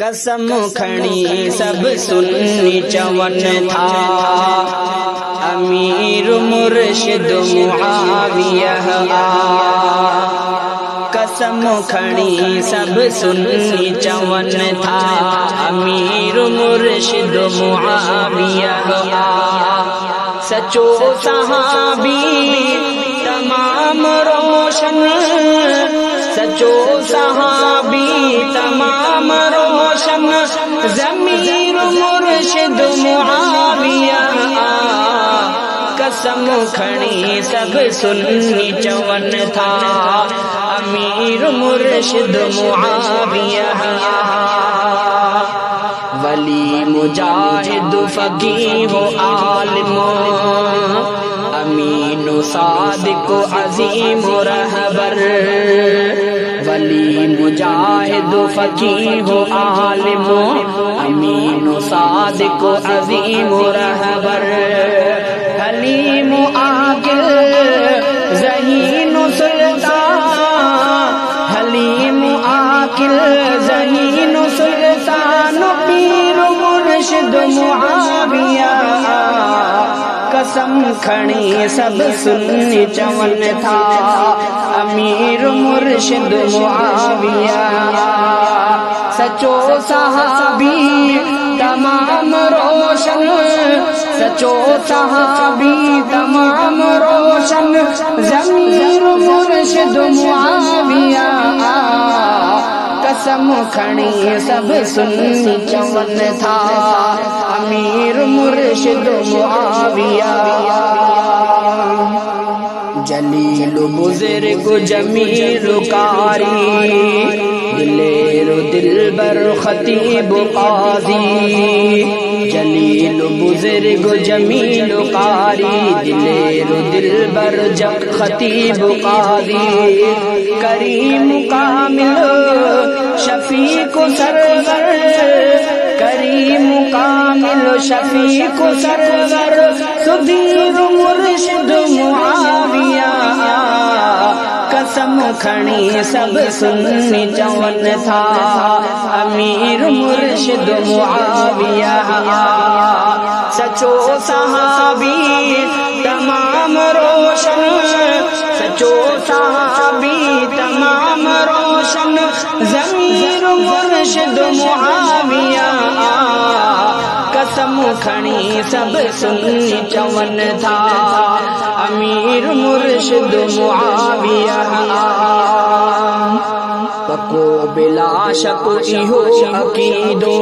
कसम खणी सब सुन्नी चवन था अमीर मुर्शिद मुआविया कसम खणी सब सुन्नी चवन था अमीर मुर्शिद मुआविया सचो सहाबी तमाम रोशन सचो सहाबी तमाम रोशन ज़मीर मुर्शिद मुआविया कसम खणी सब सुन्नी चवन था अमीर मुर्शिद मुआविया वली मुजाहिद फकीह आलिम अमीन सादिक अजीम रहबर वली मुजाहिद फकीह आलिम अमीन सादिक अजीम रहबर हलीम आकिल ज़हीन सुल्तान हलीम आकिल ज़हीन सुल्तान पीर मुर्शिद मुआविया कसम खणी सब सुन्नी चवन था अमीर मुर्शिद मुआविया सचो सहाबी तमाम रोशन सचो सहाबी तमाम रोशन ज़मीर मुर्शिद मुआविया कसम खणी सब सुन्नी चवन था अमीर मुर्शिद मुआविया जलील बुज़ुर्ग जमील कारी दिलेरो दिलबर खतीब काज़ी जलील बुज़ुर्ग जमील कारी दिलेरो दिलबर जब खतीब काज़ी करीम कामिल शफीक सरवर करीम कामिल शफीक सरवर सुधीर मुर्शिद मुआविया कसम खणी सब सुन्नी चवन था अमीर मुर्शिद मुआविया सचो सहाबी तमाम रोशन सचो सहाबी तमाम रोशन ज़मीर मुर्शिद मुआविया कसम खणी सब सुन्नी चवन था अमीर मुर्शिद मुआविया पको बिला शक इहो अकीदो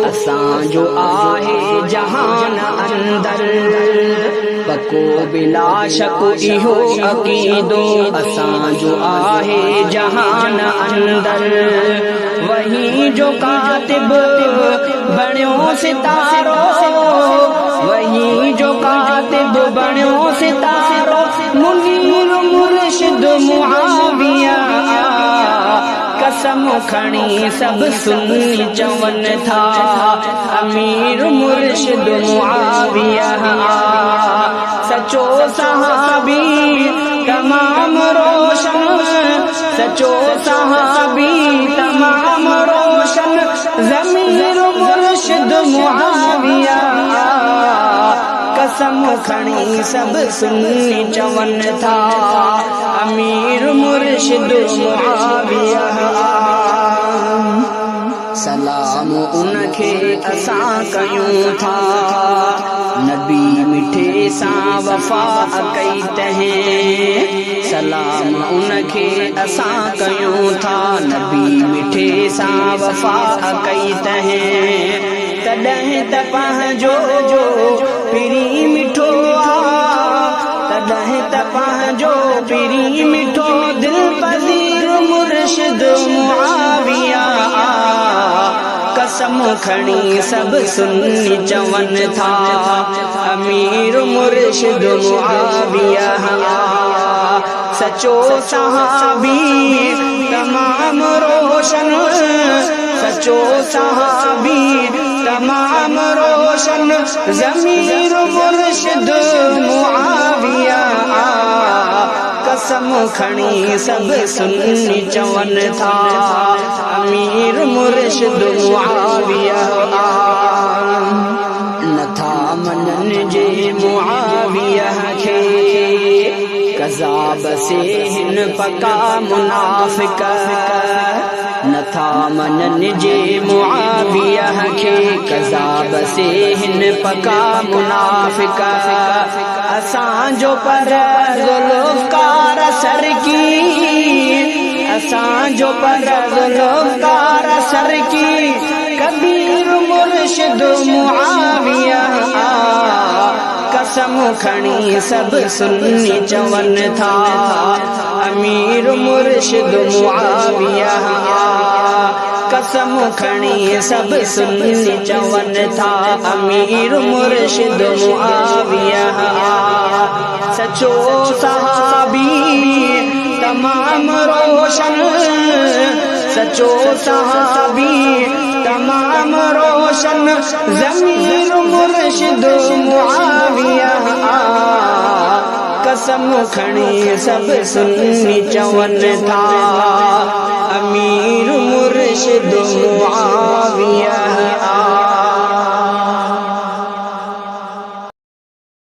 असांजो आहे जहान अंदर पको बिला शक इहो अकीदो असांजो आहे जहान अंदर वही जो कातिब बणियो सितारो वही जो कातिब बणियो सितारो मुनीर मुर्शिद मुआविया कसम खणी सब सुन्नी चवन था अमीर मुर्शिद मुआविया सचो सहाबी तमाम रोशन सचो सहाबी तमाम रोशन ज़मीर मुर्शिद मुआविया कसम खणी सब सुन्नी चवन था अमीर मुर्शिद मुआविया सलाम उनखे असां कयूं था नबी मिठे सां वफ़ा कई तहें सलाम उनखे असां कयूं था नबी मिठे सां वफ़ा कई तहें तॾहिं त पंहिंजो पिरी मिठो तॾहिं त पंहिंजो पिरी मिठो दिल पज़ीर मुर्शिद मुआविया कसम खणी सब सुन्नी चवन था अमीर मुर्शिद मुआविया सचो सहाबी तमाम रोशन सचो सहाबी तमाम रोशन ज़मीर मुर्शिद मुआविया कसम खणी सब सुन्नी चवन था अमीर मुर्शिद मुआविया नथा मनन जे मुआविया खे कज़ाब से हिन पका मुनाफ़िक नथा मनन जे मुआविया खे कज़ाब से हिन पका मुनाफ़िक असांजो परज़ुल्फ़कार सर की असांजो परज़ुल्फ़कार सर की कबीर मुर्शिद मुआविया कसम खणी सब सुन्नी चवन था अमीर मुर्शिद मुआविया कसम खणी सब सुन्नी चवन था अमीर मुर्शिद मुआविया सचो सहाबी तमाम रोशन सचो सहाबी तमाम रोशन ज़मीर मुर्शिद मुआविया कसम खणी सब सुन्नी चवन था अमीर मुर्शिद मुआविया।